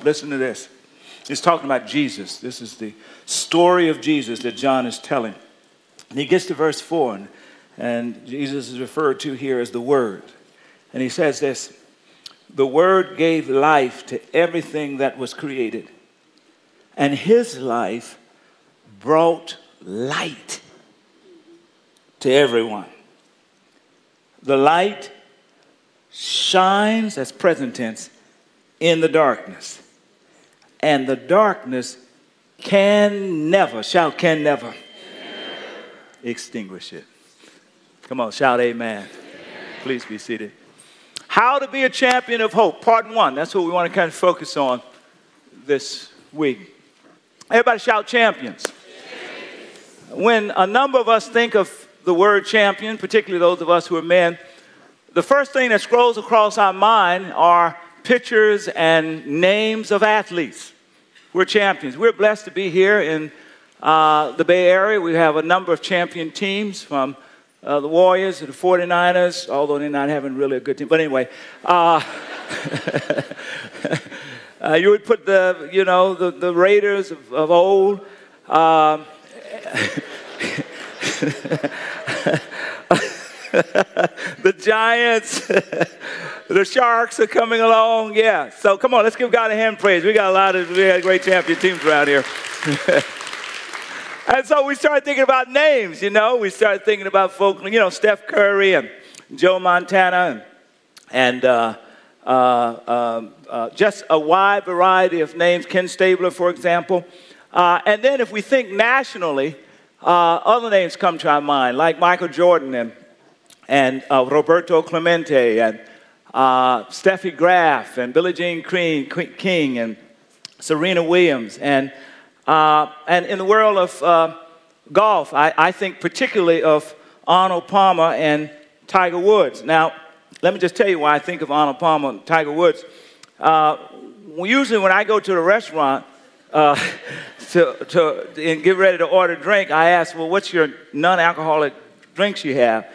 Listen to this. He's talking about Jesus. This is the story of Jesus that John is telling. And he gets to verse 4, and Jesus is referred to here as the Word. And he says this, the Word gave life to everything that was created, and his life brought light to everyone. The light shines, that's present tense, in the darkness. And the darkness can never extinguish it. Come on, shout amen. Please be seated. How to be a champion of hope, part 1. That's what we want to kind of focus on this week. Everybody shout champions. When a number of us think of the word champion, particularly those of us who are men, the first thing that scrolls across our mind are pictures and names of athletes. We're champions. We're blessed to be here in the Bay Area. We have a number of champion teams, from the Warriors to the 49ers, although they're not having really a good team. But anyway, you would put the Raiders of old. The Giants, the Sharks are coming along. Yeah, so come on, let's give God a hand praise. We got great champion teams around here. And so we started thinking about names, We started thinking about folk, Steph Curry and Joe Montana and just a wide variety of names, Ken Stabler, for example. And then if we think nationally, other names come to our mind, like Michael Jordan and Roberto Clemente and Steffi Graf and Billie Jean King and Serena Williams. And in the world of golf, I think particularly of Arnold Palmer and Tiger Woods. Now, let me just tell you why I think of Arnold Palmer and Tiger Woods. Usually when I go to the restaurant to get ready to order a drink, I ask, well, what's your non-alcoholic drinks you have?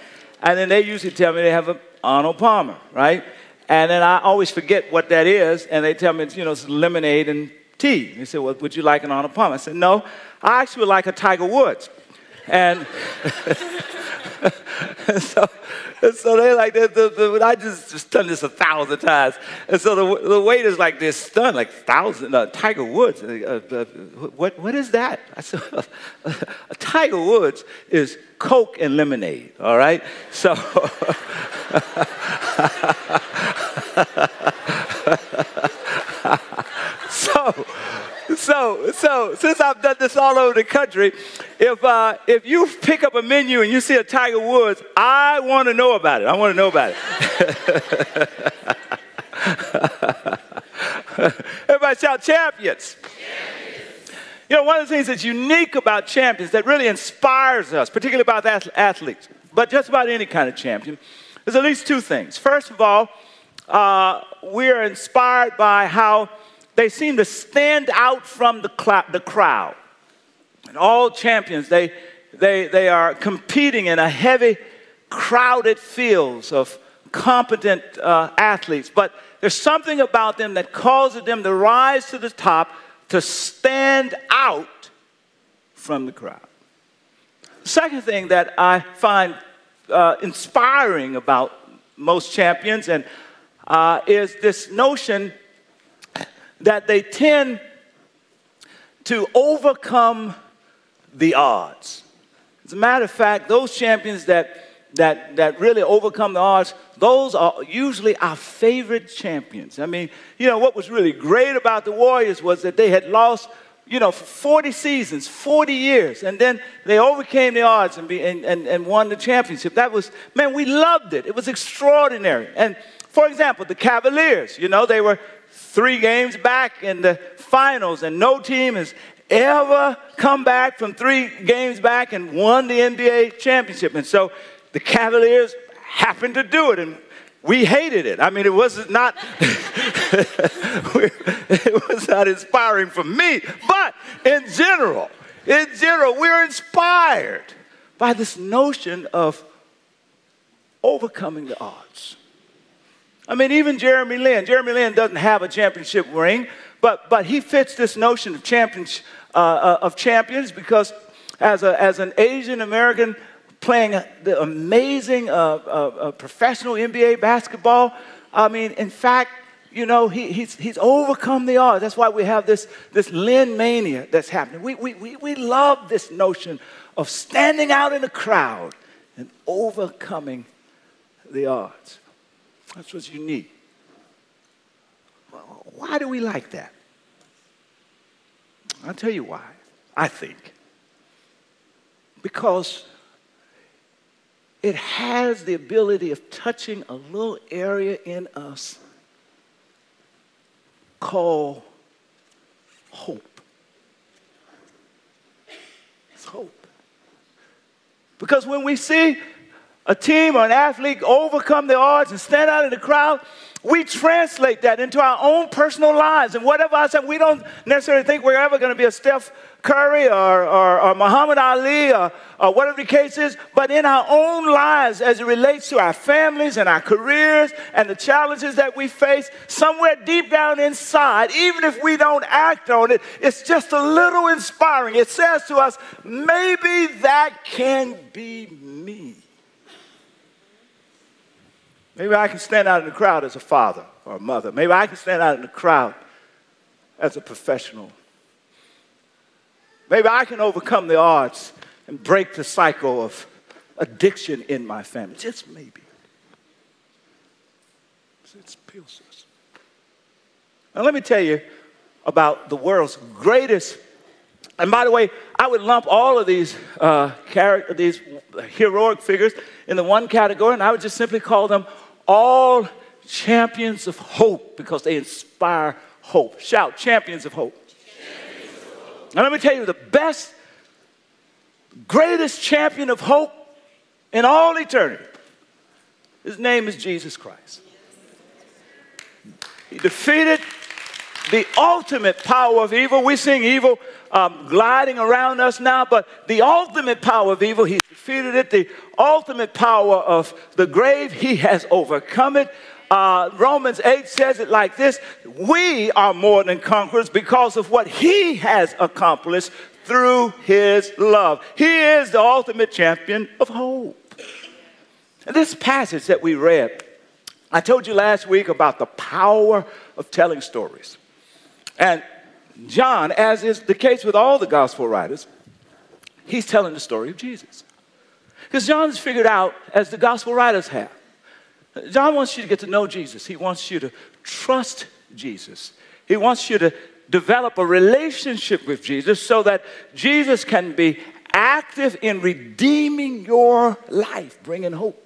And then they usually tell me they have an Arnold Palmer, right? And then I always forget what that is, and they tell me it's lemonade and tea. They say, well, would you like an Arnold Palmer? I said, no, I actually would like a Tiger Woods. And so they like, I just done this 1,000 times. And so the waiter's like, they're stunned, like 1,000, Tiger Woods. What is that? I said, a Tiger Woods is Coke and lemonade, all right? So, So since I've done this all over the country, if you pick up a menu and you see a Tiger Woods, I want to know about it. I want to know about it. Everybody shout champions. One of the things that's unique about champions that really inspires us, particularly about athletes, but just about any kind of champion, is at least two things. First of all, we're inspired by how they seem to stand out from the crowd. And all champions, they are competing in a heavy, crowded fields of competent athletes. But there's something about them that causes them to rise to the top, to stand out from the crowd. The second thing that I find inspiring about most champions is this notion that they tend to overcome the odds. As a matter of fact, those champions that really overcome the odds, those are usually our favorite champions. I mean, what was really great about the Warriors was that they had lost, for 40 seasons, 40 years, and then they overcame the odds and won the championship. That was, man, we loved it. It was extraordinary. And for example, the Cavaliers, they were 3 games back in the finals, and no team has ever come back from 3 games back and won the NBA championship. And so the Cavaliers happened to do it, and we hated it. I mean, it was not inspiring for me, but in general, we're inspired by this notion of overcoming the odds. I mean, even Jeremy Lin doesn't have a championship ring, But he fits this notion of champions because as an Asian American playing the amazing professional NBA basketball, I mean, in fact, you know, he's overcome the odds. That's why we have this Lynn mania that's happening. We love this notion of standing out in a crowd and overcoming the odds. That's what's unique. Why do we like that? I'll tell you why, I think. Because it has the ability of touching a little area in us called hope. It's hope. Because when we see a team or an athlete overcome the odds and stand out in the crowd, we translate that into our own personal lives. And whatever I said, we don't necessarily think we're ever going to be a Steph Curry or Muhammad Ali or whatever the case is. But in our own lives, as it relates to our families and our careers and the challenges that we face, somewhere deep down inside, even if we don't act on it, it's just a little inspiring. It says to us, maybe that can be me. Maybe I can stand out in the crowd as a father or a mother. Maybe I can stand out in the crowd as a professional. Maybe I can overcome the odds and break the cycle of addiction in my family. Just maybe. It's Pilsers. Now let me tell you about the world's greatest. And by the way, I would lump all of these these heroic figures in the one category, and I would just simply call them all champions of hope because they inspire hope. Shout, champions of hope. Champions of hope. Now let me tell you, the best, greatest champion of hope in all eternity, his name is Jesus Christ. He defeated the ultimate power of evil. We sing evil gliding around us now, but the ultimate power of evil, he defeated it. The ultimate power of the grave, he has overcome it. Romans 8 says it like this: we are more than conquerors because of what he has accomplished through his love. He is the ultimate champion of hope. And this passage that we read, I told you last week about the power of telling stories. And John, as is the case with all the gospel writers, he's telling the story of Jesus. Because John's figured out, as the gospel writers have, John wants you to get to know Jesus. He wants you to trust Jesus. He wants you to develop a relationship with Jesus so that Jesus can be active in redeeming your life, bringing hope.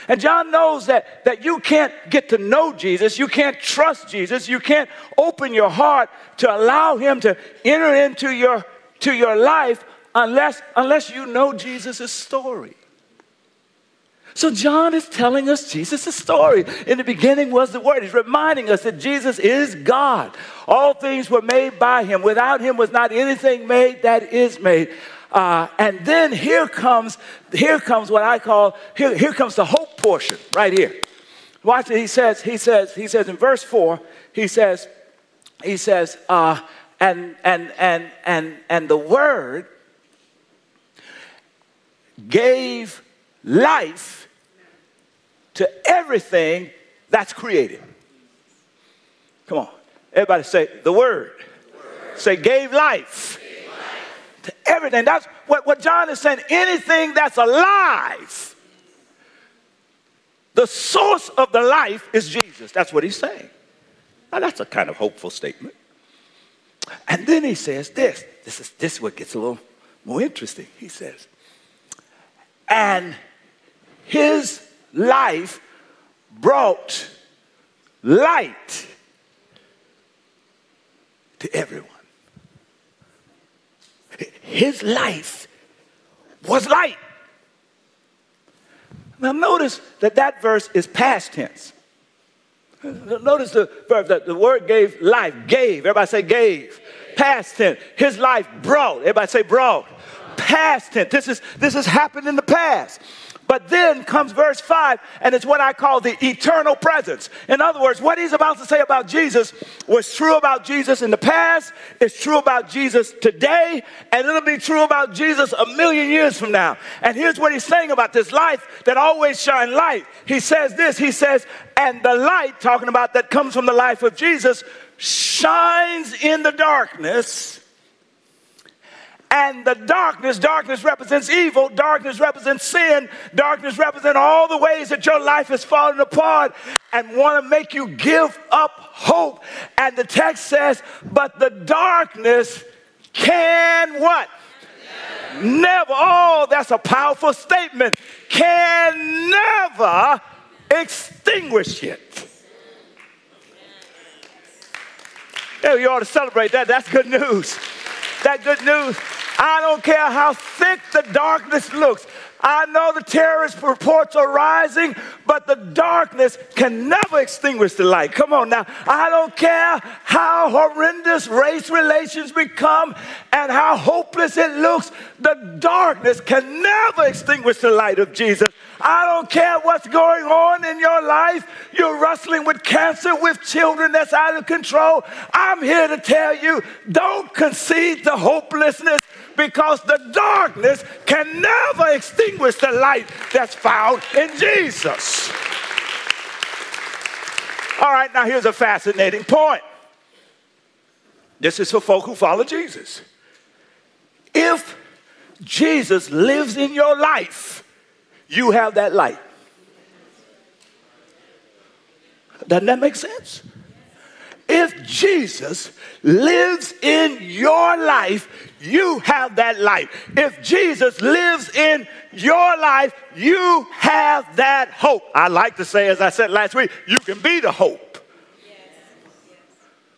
And John knows that you can't get to know Jesus, you can't trust Jesus, you can't open your heart to allow him to enter into your life unless you know Jesus' story. So John is telling us Jesus' story. In the beginning was the Word. He's reminding us that Jesus is God. All things were made by him. Without him was not anything made that is made. And then here comes what I call, here comes the hope portion right here. Watch it. He says in verse 4, he says, and the Word gave life to everything that's created. Come on. Everybody say, the Word. Say, gave life to everything. That's what John is saying. Anything that's alive, the source of the life is Jesus. That's what he's saying. Now that's a kind of hopeful statement. And then he says this is what gets a little more interesting. He says, and his life brought light to everyone. His life was light. Now notice that verse is past tense. Notice the verb that the word gave life. Gave. Everybody say gave. Past tense. His life brought. Everybody say brought. Past tense. This has happened in the past. But then comes verse 5, and it's what I call the eternal presence. In other words, what he's about to say about Jesus was true about Jesus in the past, it's true about Jesus today, and it'll be true about Jesus a million years from now. And here's what he's saying about this life that always shines light. He says this, he says, and the light, talking about that comes from the life of Jesus, shines in the darkness. And the darkness represents evil, darkness represents sin, darkness represents all the ways that your life has fallen apart and want to make you give up hope. And the text says, but the darkness can what? Never. Oh, that's a powerful statement. Can never extinguish it. Yeah, you ought to celebrate that. That's good news. That good news. I don't care how thick the darkness looks. I know the terrorist reports are rising, but the darkness can never extinguish the light. Come on now. I don't care how horrendous race relations become and how hopeless it looks. The darkness can never extinguish the light of Jesus. I don't care what's going on in your life. You're wrestling with cancer, with children that's out of control. I'm here to tell you, don't concede to hopelessness, because the darkness can never extinguish the light that's found in Jesus. All right, now here's a fascinating point. This is for folk who follow Jesus. If Jesus lives in your life, you have that light. Doesn't that make sense? If Jesus lives in your life, you have that light. If Jesus lives in your life, you have that hope. I like to say, as I said last week, you can be the hope.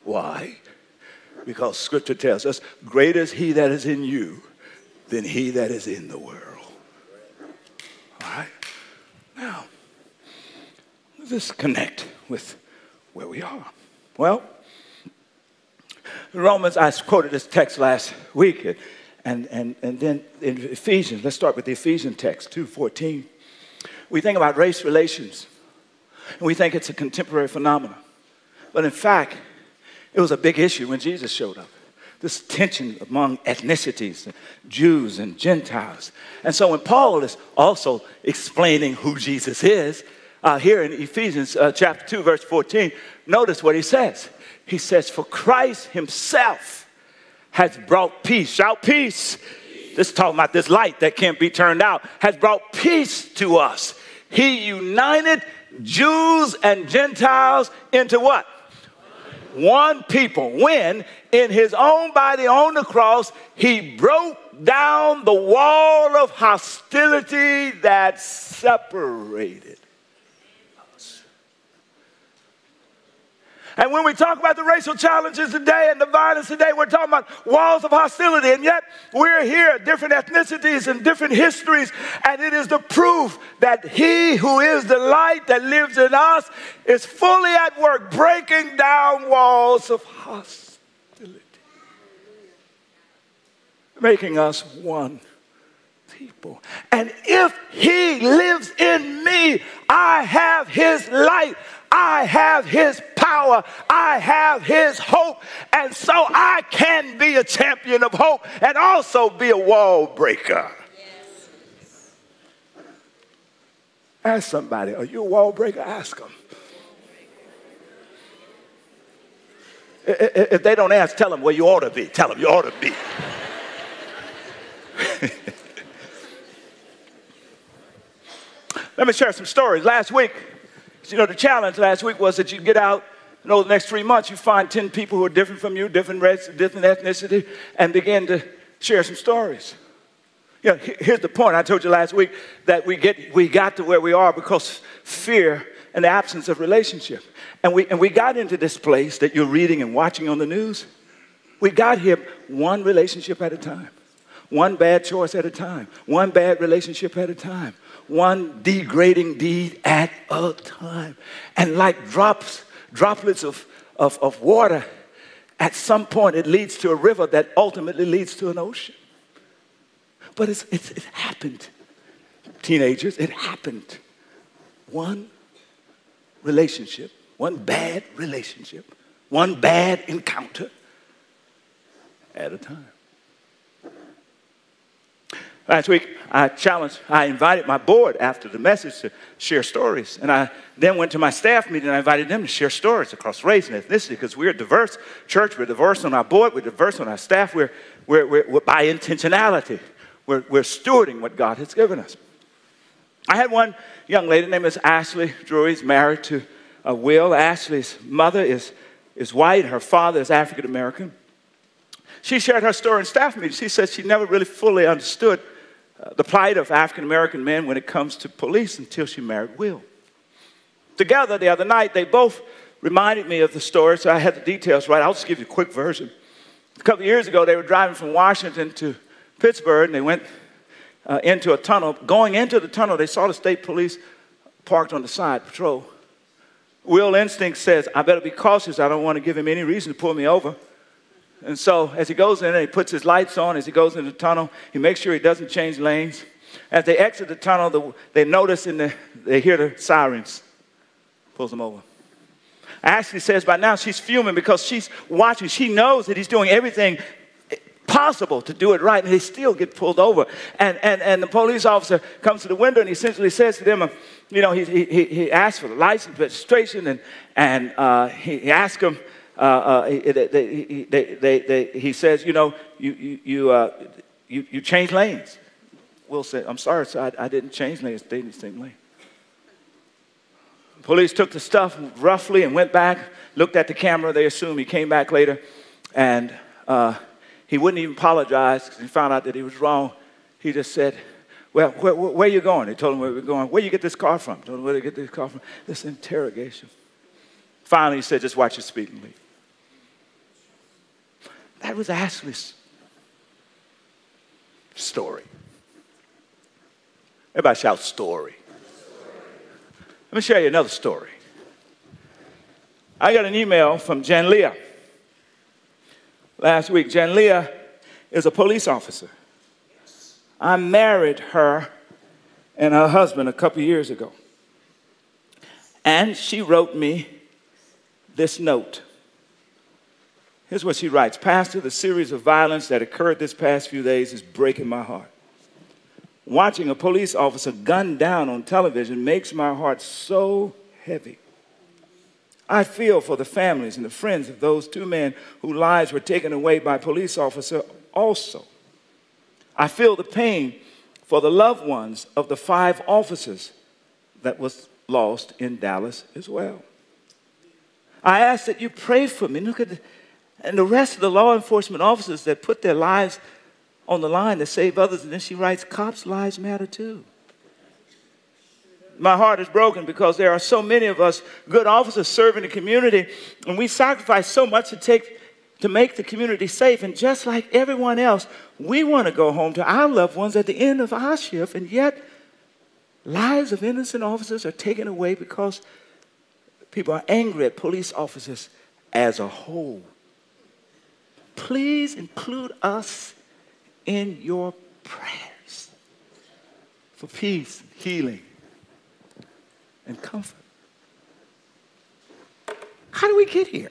Why? Because Scripture tells us, greater is he that is in you than he that is in the world. All right? Now, let's connect with where we are. Well, Romans, I quoted this text last week, and then in Ephesians, let's start with the Ephesians text, 2:14. We think about race relations, and we think it's a contemporary phenomenon. But in fact, it was a big issue when Jesus showed up. This tension among ethnicities, Jews and Gentiles. And so when Paul is also explaining who Jesus is, here in Ephesians chapter 2, verse 14, notice what he says. He says, for Christ himself has brought peace. Shout peace. This is talking about this light that can't be turned out. Has brought peace to us. He united Jews and Gentiles into what? One people. When in his own body on the cross, he broke down the wall of hostility that separated. And when we talk about the racial challenges today and the violence today, we're talking about walls of hostility. And yet we're here, different ethnicities and different histories. And it is the proof that he who is the light that lives in us is fully at work breaking down walls of hostility. Making us one people. And if he lives in me, I have his light. I have his power. I have his hope. And so I can be a champion of hope and also be a wall breaker. Yes. Ask somebody, are you a wall breaker? Ask them. If they don't ask, tell them, well, you ought to be. Tell them you ought to be. Let me share some stories. Last week, the challenge last week was that you get out, the next 3 months, you find 10 people who are different from you, different race, different ethnicity, and begin to share some stories. Here's the point. I told you last week that we got to where we are because fear and the absence of relationship. And we got into this place that you're reading and watching on the news. We got here one relationship at a time, one bad choice at a time, one bad relationship at a time. One degrading deed at a time. And like droplets of water, at some point it leads to a river that ultimately leads to an ocean. But it's happened teenagers. It happened. One relationship, one bad relationship, one bad encounter at a time. Last week, I invited my board after the message to share stories. And I then went to my staff meeting and I invited them to share stories across race and ethnicity because we're a diverse church. We're diverse on our board. We're diverse on our staff. We're by intentionality. We're stewarding what God has given us. I had one young lady named Ashley Drury, is married to Will. Ashley's mother is white. Her father is African American. She shared her story in staff meeting. She said she never really fully understood the plight of African American men when it comes to police until she married Will. Together the other night, they both reminded me of the story, so I had the details right. I'll just give you a quick version. A couple of years ago, they were driving from Washington to Pittsburgh, and they went into a tunnel. Going into the tunnel, they saw the state police parked on the side, patrol. Will instinct says, I better be cautious. I don't want to give him any reason to pull me over. And so as he goes in and he puts his lights on, as he goes into the tunnel, he makes sure he doesn't change lanes. As they exit the tunnel, they notice they hear the sirens. Pulls them over. Ashley says by now she's fuming because she's watching. She knows that he's doing everything possible to do it right, and they still get pulled over. And the police officer comes to the window and he essentially says to them, he asks for the license, registration, and he asks them, he says, you change lanes. Will said, I'm sorry, sir, I didn't change lanes, stayed in the same lane. Police took the stuff roughly and went back, looked at the camera. They assumed he came back later, and he wouldn't even apologize because he found out that he was wrong. He just said, well, where are you going? They told him where we were going. Where you get this car from? Told him where to get this car from. This interrogation. Finally, he said, just watch your speed and leave. That was Ashley's story. Everybody shout story. Let me share you another story. I got an email from Jan Leah last week. Jan Leah is a police officer. I married her and her husband a couple years ago. And she wrote me this note. Here's what she writes. Pastor, the series of violence that occurred this past few days is breaking my heart. Watching a police officer gunned down on television makes my heart so heavy. I feel for the families and the friends of those two men whose lives were taken away by a police officer also. I feel the pain for the loved ones of the 5 officers that was lost in Dallas as well. I ask that you pray for me. Look at and the rest of the law enforcement officers that put their lives on the line to save others. And then she writes, cops' lives matter too. My heart is broken because there are so many of us good officers serving the community, and we sacrifice so much to make the community safe. And just like everyone else, we want to go home to our loved ones at the end of our shift, and yet lives of innocent officers are taken away because people are angry at police officers as a whole. Please include us in your prayers for peace, healing, and comfort. How do we get here?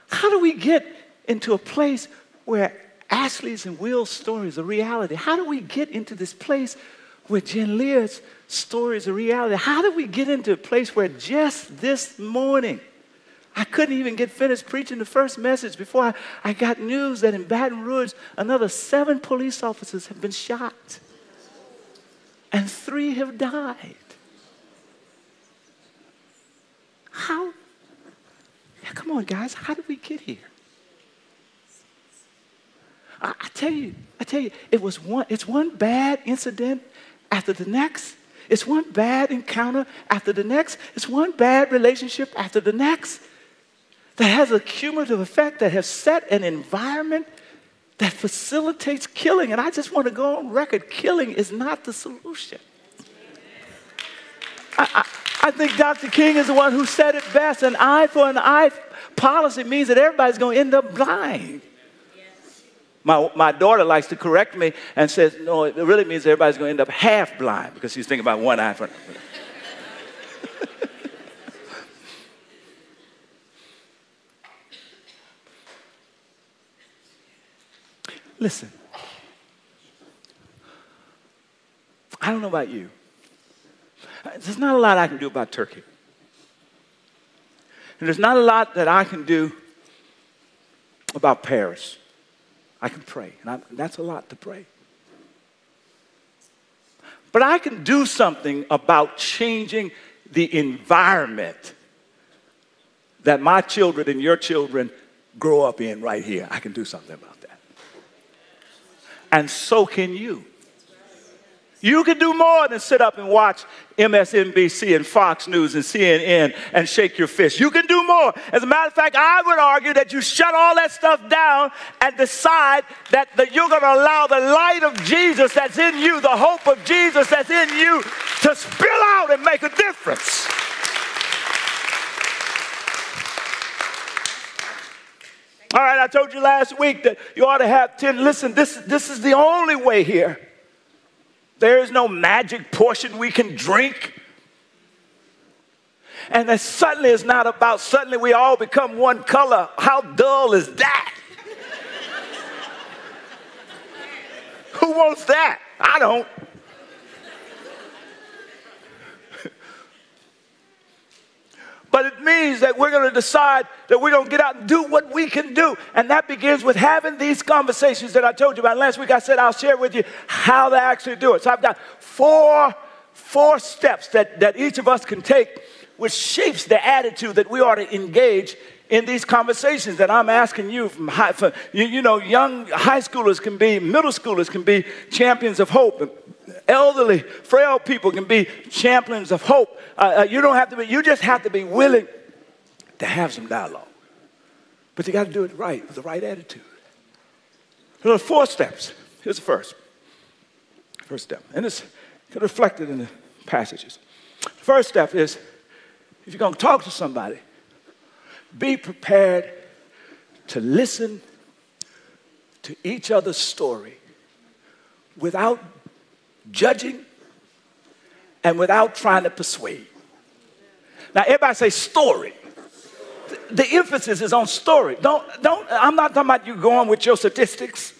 How do we get into a place where Ashley's and Will's stories are reality? How do we get into this place where Jen Lear's stories are reality? How do we get into a place where just this morning, I couldn't even get finished preaching the first message before I got news that in Baton Rouge, another 7 police officers have been shot. And 3 have died. How? Yeah, come on, guys. How did we get here? I tell you, it's one bad incident after the next. It's one bad encounter after the next. It's one bad relationship after the next. That has a cumulative effect, that has set an environment that facilitates killing. And I just want to go on record, killing is not the solution. I think Dr. King is the one who said it best. An eye for an eye policy means that everybody's going to end up blind. My daughter likes to correct me and says, no, it really means everybody's going to end up half blind because she's thinking about one eye. Listen, I don't know about you. There's not a lot I can do about Turkey. And there's not a lot that I can do about Paris. I can pray, and that's a lot to pray. But I can do something about changing the environment that my children and your children grow up in right here. I can do something about that. And so can you. You can do more than sit up and watch MSNBC and Fox News and CNN and shake your fist. You can do more. As a matter of fact, I would argue that you shut all that stuff down and decide that you're going to allow the light of Jesus that's in you, the hope of Jesus that's in you, to spill out and make a difference. All right, I told you last week that you ought to have 10. Listen, this is the only way here. There is no magic portion we can drink. And that suddenly is not about suddenly we all become one color. How dull is that? Who wants that? I don't. But it means that we're going to decide that we're going to get out and do what we can do. And that begins with having these conversations that I told you about. Last week I said I'll share with you how to actually do it. So I've got four steps that each of us can take, which shapes the attitude that we ought to engage in these conversations that I'm asking you from young high schoolers can be, middle schoolers can be champions of hope. Elderly, frail people can be champions of hope. You just have to be willing to have some dialogue. But you got to do it right, with the right attitude. There are 4 steps. Here's the first. First step. And it's reflected in the passages. The first step is, if you're going to talk to somebody, be prepared to listen to each other's story without judging and without trying to persuade. Now, everybody say story. The emphasis is on story. I'm not talking about you going with your statistics.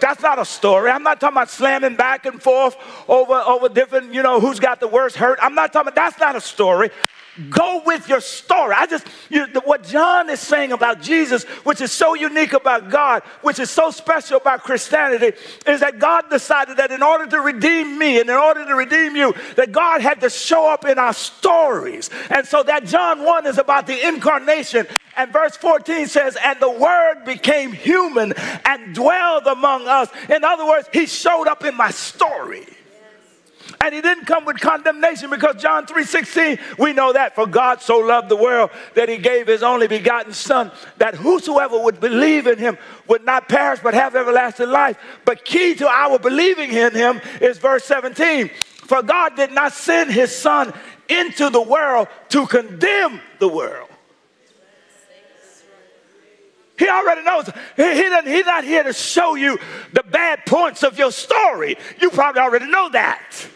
That's not a story. I'm not talking about slamming back and forth over different, who's got the worst hurt. I'm not talking about, that's not a story. Go with your story. What John is saying about Jesus, which is so unique about God, which is so special about Christianity, is that God decided that in order to redeem me and in order to redeem you, that God had to show up in our stories. And so that John 1 is about the incarnation. And verse 14 says, and the Word became human and dwelled among us. In other words, he showed up in my story. And he didn't come with condemnation, because John 3:16, we know that. For God so loved the world that he gave his only begotten Son, that whosoever would believe in him would not perish but have everlasting life. But key to our believing in him is verse 17. For God did not send his Son into the world to condemn the world. He already knows. He's not here to show you the bad points of your story. You probably already know that.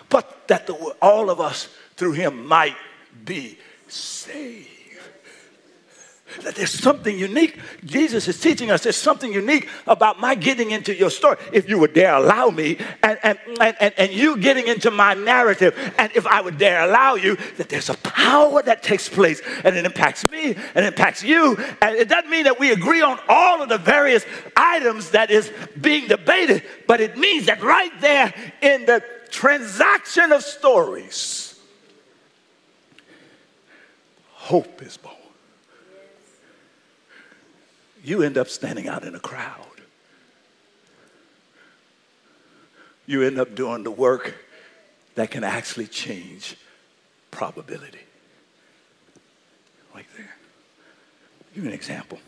But that all of us through him might be saved. That there's something unique. Jesus is teaching us there's something unique about my getting into your story. If you would dare allow me, and you getting into my narrative, and if I would dare allow you, that there's a power that takes place, and it impacts me, and it impacts you. And it doesn't mean that we agree on all of the various items that is being debated, but it means that right there in the transaction of stories, hope is born. You end up standing out in a crowd. You end up doing the work that can actually change probability. Right there. I'll give you an example.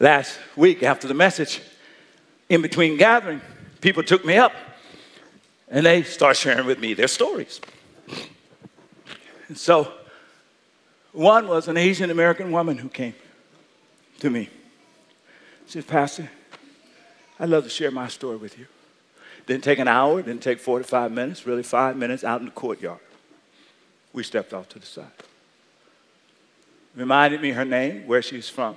Last week after the message, in between gathering, people took me up and they started sharing with me their stories. And so one was an Asian American woman who came. to me. She said, Pastor, I'd love to share my story with you. Didn't take an hour, didn't take 45 minutes, really 5 minutes out in the courtyard. We stepped off to the side. Reminded me her name, where she's from,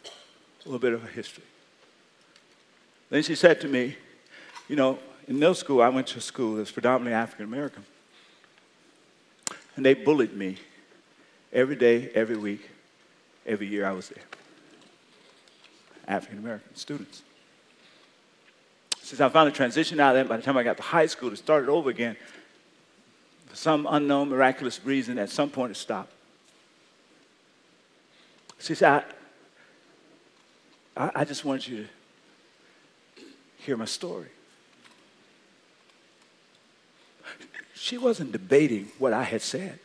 a little bit of her history. Then she said to me, you know, in middle school, I went to a school that was predominantly African American. And they bullied me every day, every week, every year I was there. African American students. Since I finally transitioned out of that, by the time I got to high school, it started over again. For some unknown, miraculous reason, at some point it stopped. She said, I just want you to hear my story. She wasn't debating what I had said.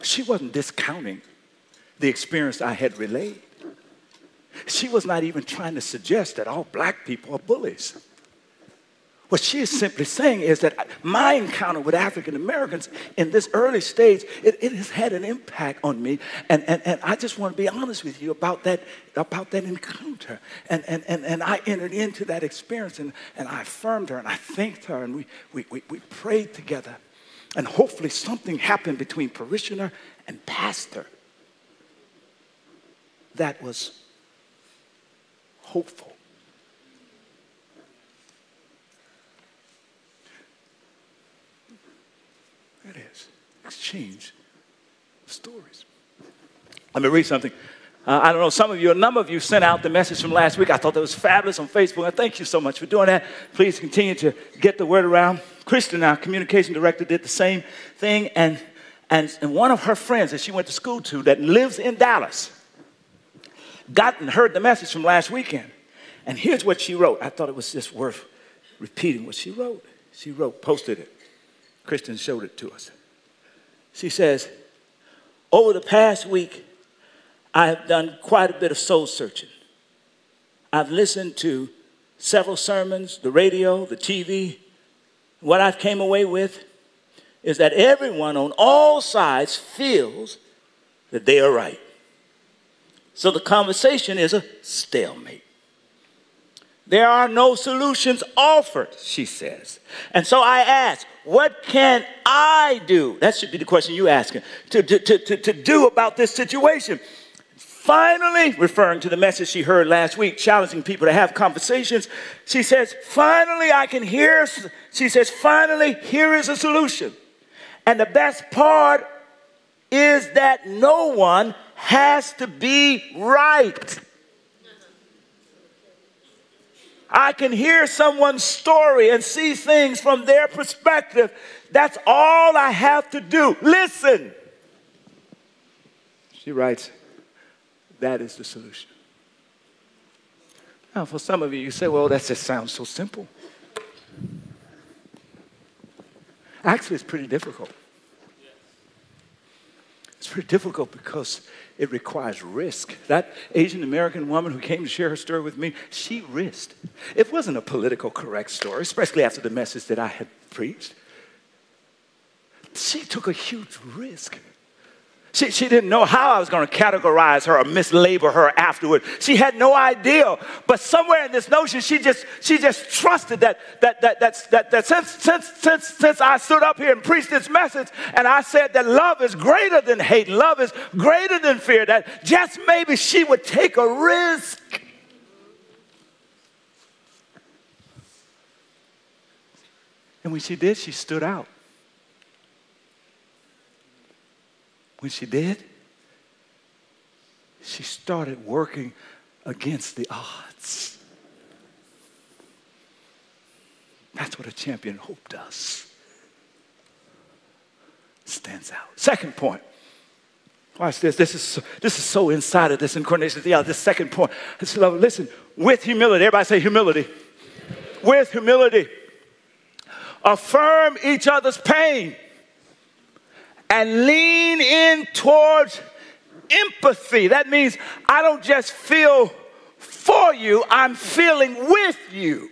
She wasn't discounting the experience I had relayed. She was not even trying to suggest that all black people are bullies. What she is simply saying is that my encounter with African Americans in this early stage, it has had an impact on me. And I just want to be honest with you about that encounter. And I entered into that experience and I affirmed her and I thanked her and we prayed together. And hopefully something happened between parishioner and pastor that was hopeful. That is, exchange stories. Let me read something. I don't know, a number of you sent out the message from last week. I thought that was fabulous on Facebook. And thank you so much for doing that. Please continue to get the word around. Kristen, our communication director, did the same thing. And one of her friends that she went to school to that lives in Dallas got and heard the message from last weekend. And here's what she wrote. I thought it was just worth repeating what she wrote. She posted it. Kristen showed it to us. She says, over the past week, I have done quite a bit of soul searching. I've listened to several sermons, the radio, the TV. What I came away with is that everyone on all sides feels that they are right. So the conversation is a stalemate. There are no solutions offered, she says. And so I ask, what can I do? That should be the question you're asking, to do about this situation. Finally, referring to the message she heard last week, challenging people to have conversations, she says, finally, here is a solution. And the best part is that no one has to be right. I can hear someone's story and see things from their perspective. That's all I have to do. Listen. She writes, that is the solution. Now, for some of you, you say, well, that just sounds so simple. Actually, it's pretty difficult. It's pretty difficult because it requires risk. That Asian American woman who came to share her story with me, she risked. It wasn't a political correct story, especially after the message that I had preached. She took a huge risk. She didn't know how I was going to categorize her or mislabel her afterward. She had no idea. But somewhere in this notion, she just trusted that since I stood up here and preached this message and I said that love is greater than hate, love is greater than fear, that just maybe she would take a risk. And when she did, she stood out. When she did, she started working against the odds. That's what a champion of hope does. Stands out. Second point. Watch this. This is so inside of this incarnation theology. This second point. Listen, with humility. Everybody say humility. With humility. Affirm each other's pain. And lean in towards empathy. That means I don't just feel for you, I'm feeling with you.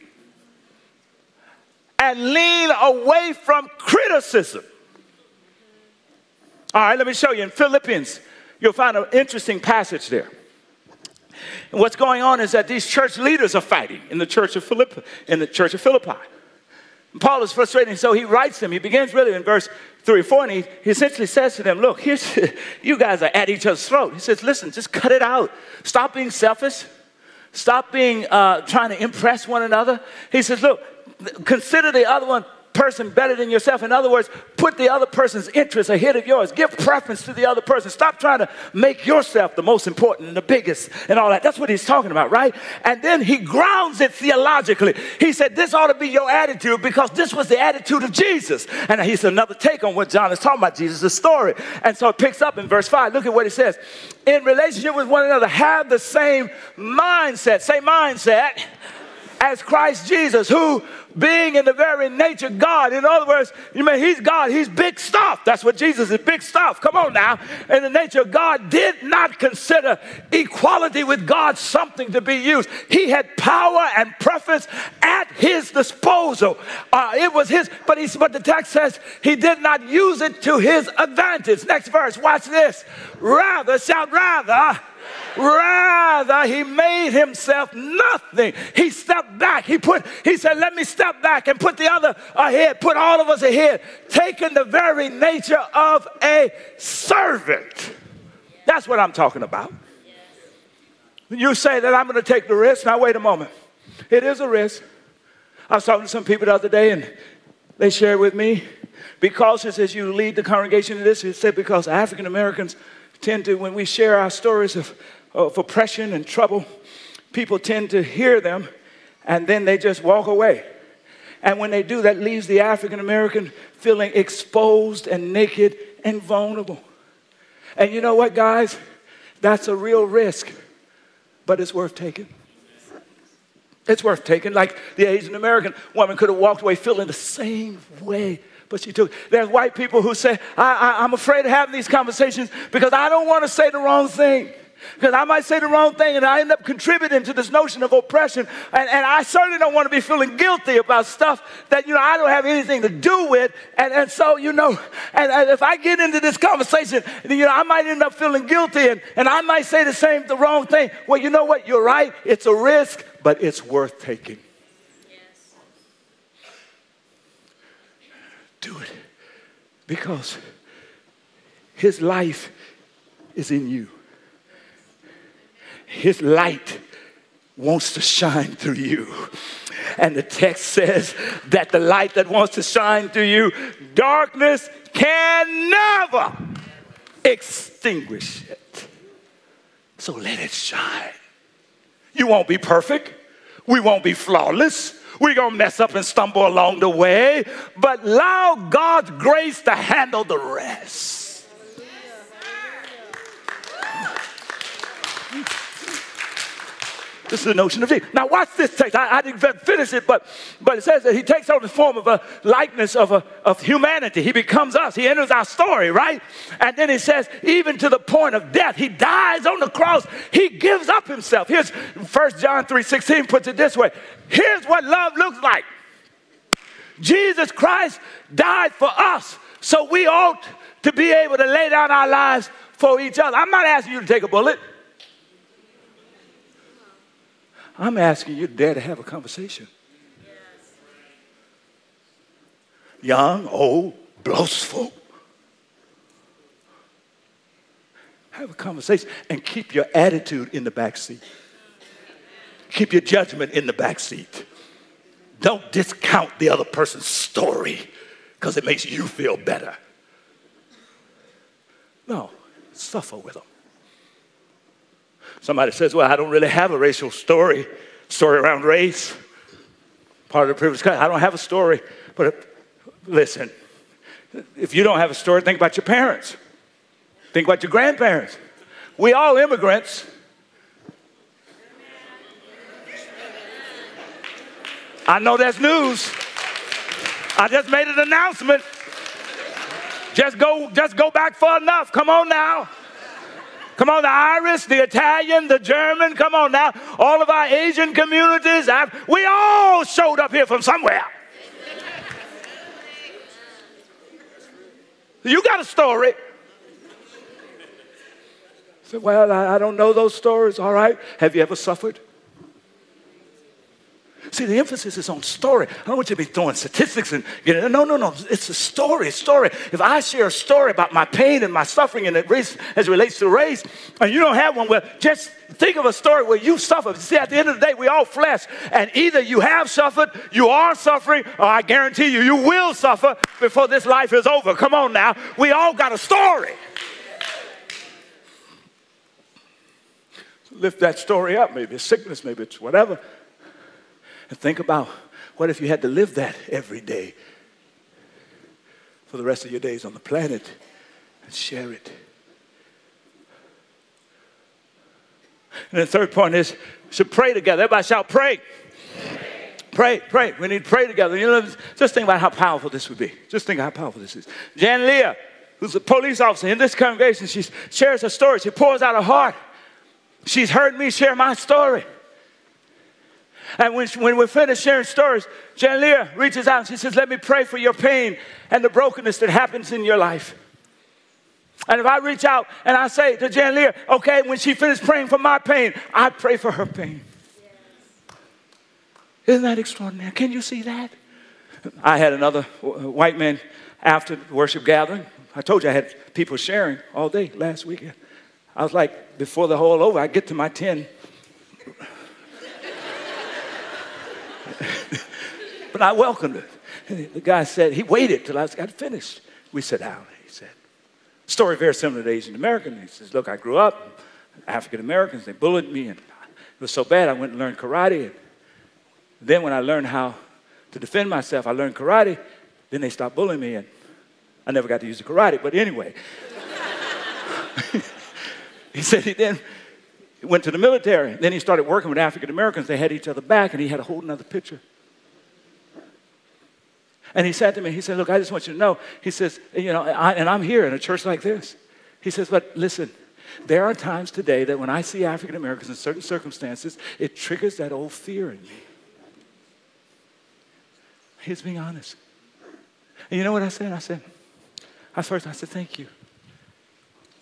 And lean away from criticism. All right, let me show you. In Philippians, you'll find an interesting passage there. And what's going on is that these church leaders are fighting in the church of Philippi. And Paul is frustrated, so he writes them. He begins really in verse 3 or 4, and he essentially says to them, look, you guys are at each other's throat. He says, listen, just cut it out. Stop being selfish. Stop being trying to impress one another. He says, look, consider the other person better than yourself. In other words, put the other person's interests ahead of yours. Give preference to the other person. Stop trying to make yourself the most important and the biggest and all that. That's what he's talking about, right? And then he grounds it theologically. He said, this ought to be your attitude because this was the attitude of Jesus. And he's another take on what John is talking about, Jesus' story. And so it picks up in verse 5. Look at what he says. In relationship with one another, have the same mindset. Say mindset. As Christ Jesus, who being in the very nature God, in other words, he's God, he's big stuff. That's what Jesus is, big stuff. Come on now. In the nature of God, did not consider equality with God something to be used. He had power and preference at his disposal. It was his, but the text says he did not use it to his advantage. Next verse, watch this. Rather, shout rather. Rather, he made himself nothing. He stepped back. He said, let me step back and put the other ahead, put all of us ahead, taking the very nature of a servant. That's what I'm talking about. You say that I'm going to take the risk. Now, wait a moment. It is a risk. I was talking to some people the other day, and they shared with me, because it says you lead the congregation in this, it said because African Americans tend to, when we share our stories of oppression and trouble, people tend to hear them and then they just walk away. And when they do, that leaves the African American feeling exposed and naked and vulnerable. And you know what, guys? That's a real risk, but it's worth taking. It's worth taking. Like the Asian American woman could have walked away feeling the same way, but she took. There's white people who say, I'm afraid of having these conversations because I don't want to say the wrong thing. Because I might say the wrong thing and I end up contributing to this notion of oppression. And I certainly don't want to be feeling guilty about stuff that, I don't have anything to do with. And so, and if I get into this conversation, I might end up feeling guilty and I might say the wrong thing. Well, you know what? You're right. It's a risk, but it's worth taking. Yes. Do it. Because his life is in you. His light wants to shine through you. And the text says that the light that wants to shine through you, darkness can never extinguish it. So let it shine. You won't be perfect. We won't be flawless. We're going to mess up and stumble along the way. But allow God's grace to handle the rest. This is the notion of Jesus. Now watch this text. I didn't finish it, but it says that he takes on the form of a likeness of humanity. He becomes us. He enters our story, right? And then he says, even to the point of death, he dies on the cross. He gives up himself. Here's 1 John 3:16 puts it this way. Here's what love looks like. Jesus Christ died for us, so we ought to be able to lay down our lives for each other. I'm not asking you to take a bullet. I'm asking you to dare to have a conversation. Yes. Young, old, boastful. Have a conversation and keep your attitude in the back seat. Keep your judgment in the back seat. Don't discount the other person's story because it makes you feel better. No, suffer with them. Somebody says, well, I don't really have a racial story around race. Part of the privilege. I don't have a story. But listen, if you don't have a story, think about your parents. Think about your grandparents. We all immigrants. I know that's news. I just made an announcement. Just go back far enough. Come on now. Come on, the Irish, the Italian, the German, come on now. All of our Asian communities, we all showed up here from somewhere. You got a story. I said, well, I don't know those stories. All right. Have you ever suffered? See, the emphasis is on story. I don't want you to be throwing statistics and, no. It's a story, If I share a story about my pain and my suffering and as it relates to race, and you don't have one, well, just think of a story where you suffered. See, at the end of the day, we all flesh. And either you have suffered, you are suffering, or I guarantee you, you will suffer before this life is over. Come on now. We all got a story. So lift that story up. Maybe it's sickness, maybe it's whatever. And think about, what if you had to live that every day for the rest of your days on the planet and share it? And the third point is, we should pray together. Everybody shout, pray. Pray. We need to pray together. Just think about how powerful this would be. Just think how powerful this is. Jan Leah, who's a police officer in this congregation, she shares her story. She pours out her heart. She's heard me share my story. And when we're finished sharing stories, Jan Leah reaches out and she says, let me pray for your pain and the brokenness that happens in your life. And if I reach out and I say to Jan Leah, okay, when she finished praying for my pain, I pray for her pain. Isn't that extraordinary? Can you see that? I had another white man after the worship gathering. I told you I had people sharing all day last weekend. I was like, before the whole over, I get to my 10. But I welcomed it. The guy said, he waited till I got finished. We sat down, he said. Story very similar to Asian American. He says, look, I grew up, African Americans, they bullied me, and it was so bad I went and learned karate. And then when I learned how to defend myself, I learned karate. Then they stopped bullying me, and I never got to use the karate. But anyway, he said he then went to the military. Then he started working with African Americans. They had each other back, and he had a whole nother picture. And he said to me, he said, look, I just want you to know, he says, and I'm here in a church like this. He says, but listen, there are times today that when I see African Americans in certain circumstances, it triggers that old fear in me. He's being honest. And you know what I said? I said, thank you.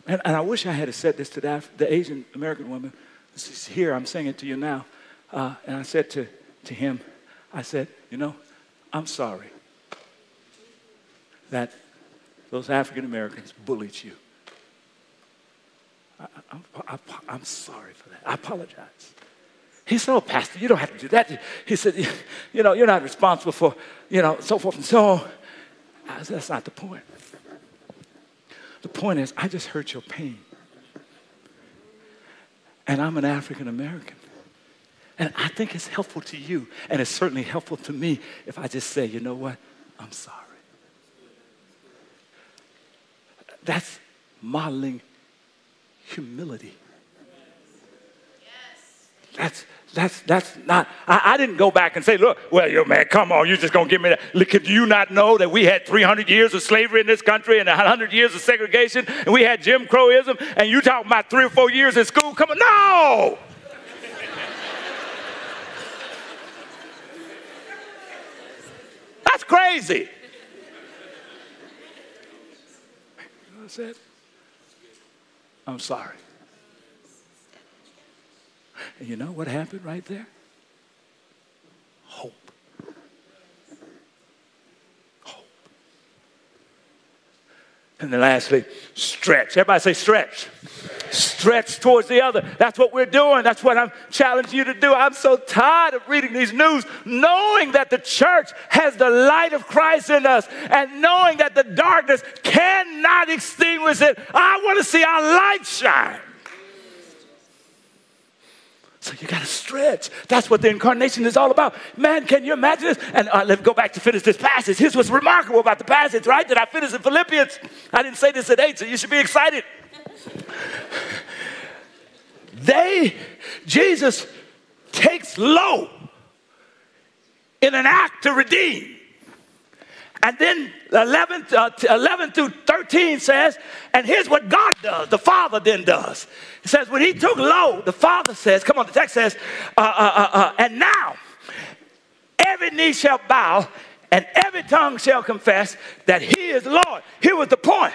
And I wish I had said this to the Asian American woman. This is here, I'm saying it to you now. And I said to him, I said, I'm sorry that those African Americans bullied you. I'm sorry for that. I apologize. He said, oh, Pastor, you don't have to do that. He said, you're not responsible for, so forth and so on. I said, that's not the point. The point is, I just hurt your pain. And I'm an African American. And I think it's helpful to you, and it's certainly helpful to me if I just say, you know what? I'm sorry. That's modeling humility. That's not, I didn't go back and say, look, well, man, come on, you're just going to give me that. Look, do you not know that we had 300 years of slavery in this country and 100 years of segregation, and we had Jim Crowism, and you talking about 3 or 4 years in school? Come on, no! That's crazy. You know what I said? I'm sorry. And you know what happened right there? Hope. Hope. And then lastly, stretch. Everybody say stretch. Stretch towards the other. That's what we're doing. That's what I'm challenging you to do. I'm so tired of reading these news, knowing that the church has the light of Christ in us and knowing that the darkness cannot extinguish it. I want to see our light shine. So you got to stretch. That's what the incarnation is all about. Man, can you imagine this? And let's go back to finish this passage. Here's what's remarkable about the passage, right? That I finished in Philippians. I didn't say this at 8, so you should be excited. Jesus takes low in an act to redeem. And then 11 through 13 says, and here's what God does, the Father then does. It says, when he took low, the Father says, come on, the text says, and now every knee shall bow and every tongue shall confess that he is Lord. Here was the point.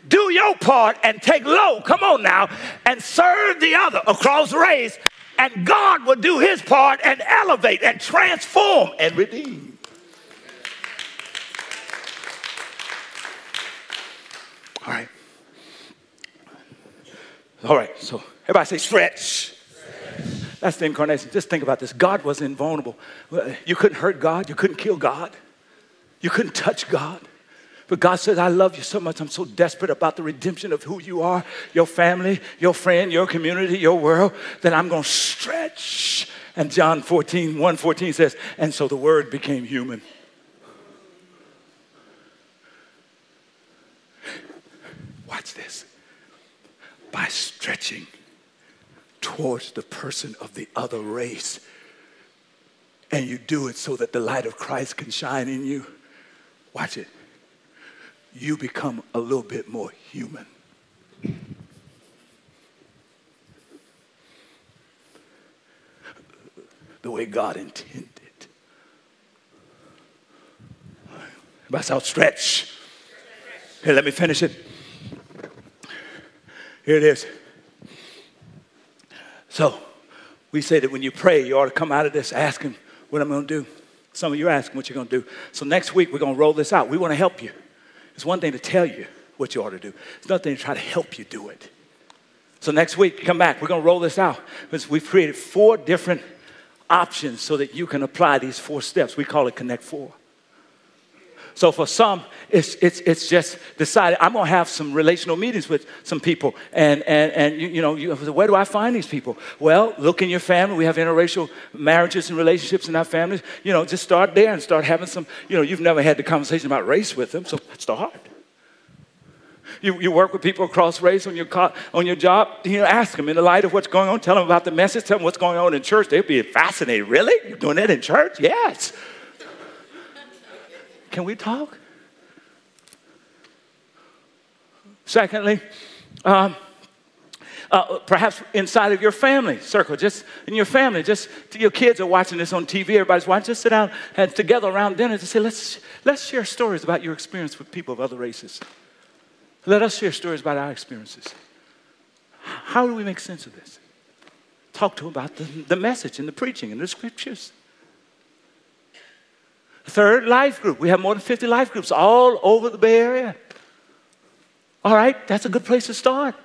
do your part and take low, come on now, and serve the other across the race, and God will do his part and elevate and transform and redeem. All right, so everybody say stretch. That's the incarnation. Just think about this. God was invulnerable. You couldn't hurt God. You couldn't kill God. You couldn't touch God. But God says, I love you so much. I'm so desperate about the redemption of who you are, your family, your friend, your community, your world, that I'm going to stretch. And John 1:14 says, and so the word became human. Watch this. By stretching towards the person of the other race. And you do it so that the light of Christ can shine in you. Watch it. You become a little bit more human. The way God intended. Everybody shout stretch. Here, let me finish it. Here it is. So, we say that when you pray, you ought to come out of this asking what I'm going to do. Some of you are asking what you're going to do. So next week, we're going to roll this out. We want to help you. It's one thing to tell you what you ought to do. It's another thing to try to help you do it. So next week, come back. We're going to roll this out. Because we've created 4 different options so that you can apply these 4 steps. We call it Connect 4. So for some, it's just decided, I'm going to have some relational meetings with some people. And where do I find these people? Well, look in your family. We have interracial marriages and relationships in our families. Just start there and start having some, you've never had the conversation about race with them, so start. You work with people across race on your job, ask them in the light of what's going on, tell them about the message, tell them what's going on in church. They'll be fascinated. Really? You're doing that in church? Yes. Can we talk? Secondly, perhaps inside of your family circle, just in your family, just your kids are watching this on TV, everybody's watching, just sit down and together around dinner to say, let's share stories about your experience with people of other races. Let us share stories about our experiences. How do we make sense of this? Talk to them about the message and the preaching and the scriptures. Third, life group. We have more than 50 life groups all over the Bay Area. All right, that's a good place to start.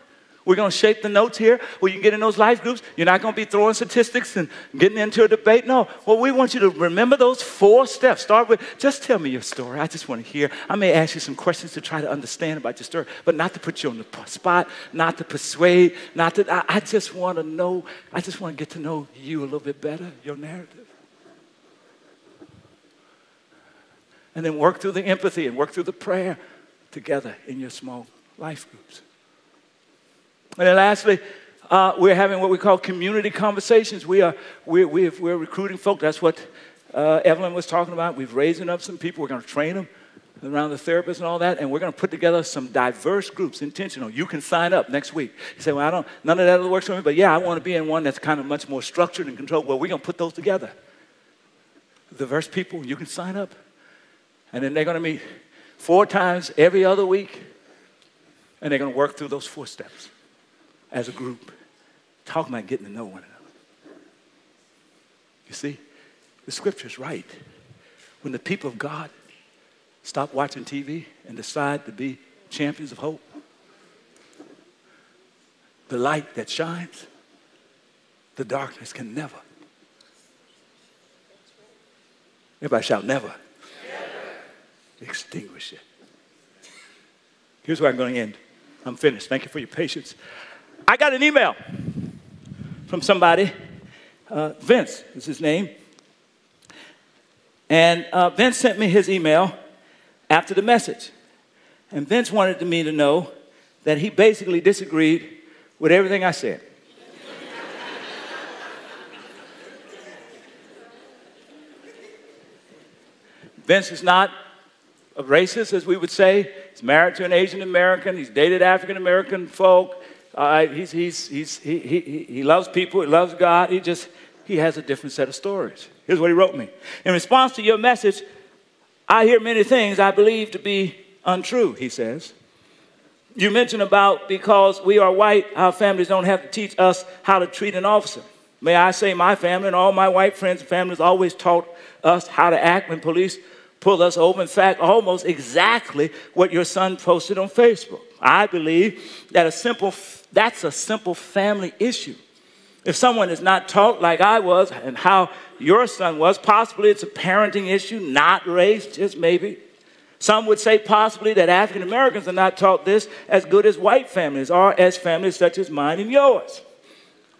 We're going to shape the notes here where you can get in those life groups. You're not going to be throwing statistics and getting into a debate. No, well, we want you to remember those 4 steps. Start with, just tell me your story. I just want to hear. I may ask you some questions to try to understand about your story, but not to put you on the spot, not to persuade, I just want to know, I just want to get to know you a little bit better, your narrative. And then work through the empathy and work through the prayer together in your small life groups. And then lastly, we're having what we call community conversations. We're recruiting folk. That's what Evelyn was talking about. We're raising up some people. We're going to train them around the therapists and all that. And we're going to put together some diverse groups, intentional. You can sign up next week. You say, well, none of that works for me, but yeah, I want to be in one that's kind of much more structured and controlled. Well, we're going to put those together. Diverse people, you can sign up. And then they're going to meet 4 times every other week. And they're going to work through those 4 steps as a group. Talking about getting to know one another. You see, the scripture's right. When the people of God stop watching TV and decide to be champions of hope, the light that shines, the darkness can never. Everybody shout, never. Extinguish it. Here's where I'm going to end. I'm finished. Thank you for your patience. I got an email from somebody. Vince is his name. And Vince sent me his email after the message. And Vince wanted me to know that he basically disagreed with everything I said. Vince is not a racist, as we would say. He's married to an Asian American. He's dated African American folk. He loves people. He loves God. He has a different set of stories. Here's what he wrote me. In response to your message, I hear many things I believe to be untrue, he says. You mentioned about because we are white, our families don't have to teach us how to treat an officer. May I say my family and all my white friends and families always taught us how to act when police pull us over. In fact, almost exactly what your son posted on Facebook. I believe that that's a simple family issue. If someone is not taught like I was and how your son was, possibly it's a parenting issue, not race, just maybe. Some would say possibly that African Americans are not taught this as good as white families or as families such as mine and yours.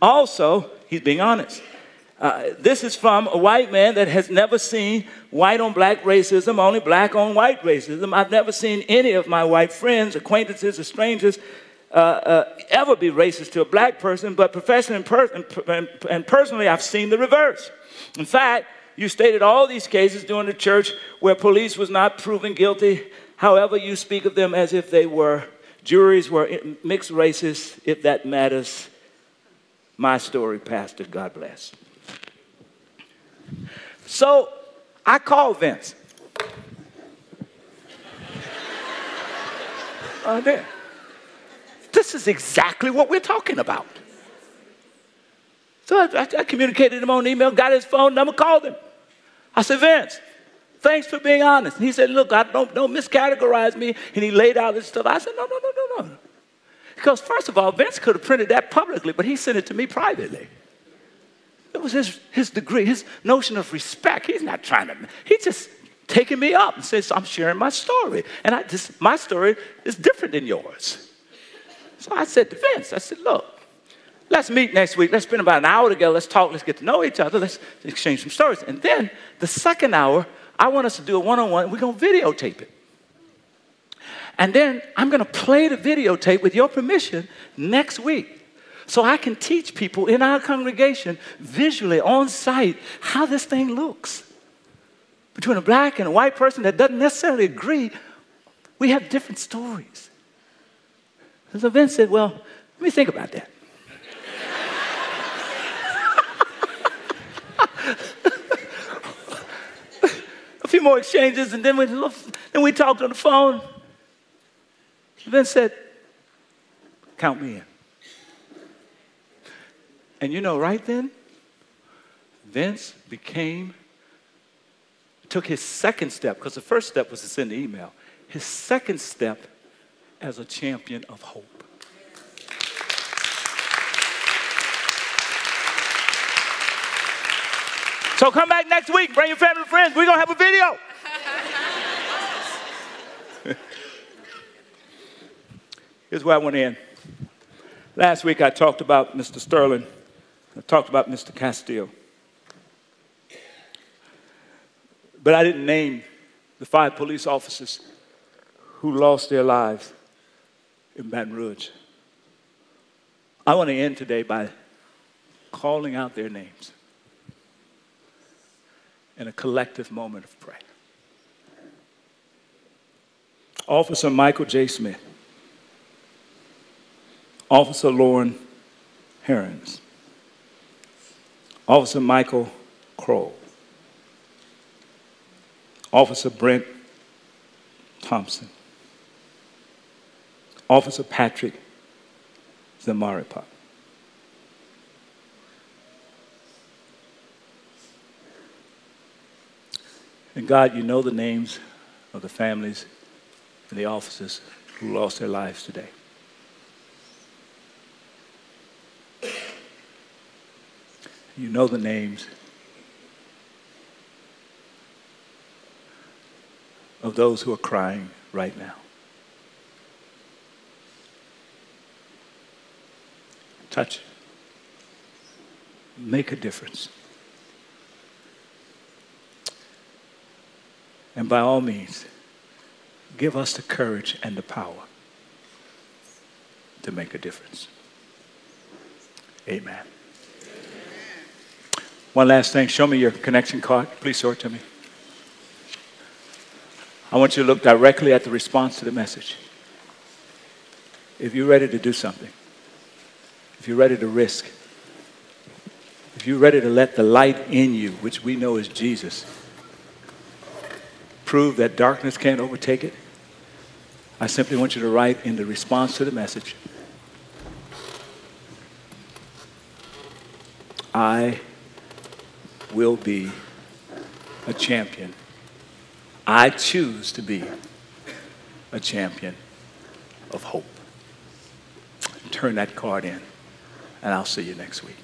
Also, he's being honest. This is from a white man that has never seen white on black racism, only black on white racism. I've never seen any of my white friends, acquaintances, or strangers ever be racist to a black person, but professionally and personally, I've seen the reverse. In fact, you stated all these cases during the church where police was not proven guilty. However, you speak of them as if they were. Juries were mixed races, if that matters. My story, Pastor, God bless. So I called Vince. This is exactly what we're talking about. So I communicated him on email, got his phone number, called him. I said, Vince, thanks for being honest. And he said, look, don't miscategorize me. And he laid out his stuff. I said, no. Because first of all, Vince could have printed that publicly, but he sent it to me privately. It was his degree, his notion of respect. He's not trying to, he's just taking me up and says, I'm sharing my story. And my story is different than yours. So I said to Vince, I said, look, let's meet next week. Let's spend about an hour together. Let's talk. Let's get to know each other. Let's exchange some stories. And then the second hour, I want us to do a one-on-one. We're going to videotape it. And then I'm going to play the videotape with your permission next week so I can teach people in our congregation visually on site how this thing looks. Between a black and a white person that doesn't necessarily agree, we have different stories. And so Vince said, well, let me think about that. A few more exchanges, and then we talked on the phone. Vince said, count me in. And you know, right then, Vince took his second step, because the first step was to send the email, his second step as a champion of hope. So come back next week, bring your family and friends, we're going to have a video. Here's where I want to end. Last week I talked about Mr. Sterling. I talked about Mr. Castile. But I didn't name the 5 police officers who lost their lives in Baton Rouge. I want to end today by calling out their names in a collective moment of prayer. Officer Michael J. Smith. Officer Lauren Herons. Officer Michael Crow. Officer Brent Thompson. Officer Patrick Zamaripa. And God, you know the names of the families and the officers who lost their lives today. You know the names of those who are crying right now. Touch. Make a difference. And by all means, give us the courage and the power to make a difference. Amen. One last thing. Show me your connection card. Please show it to me. I want you to look directly at the response to the message. If you're ready to do something, if you're ready to risk, if you're ready to let the light in you, which we know is Jesus, prove that darkness can't overtake it, I simply want you to write in the response to the message, I will be a champion. I choose to be a champion of hope. Turn that card in, and I'll see you next week.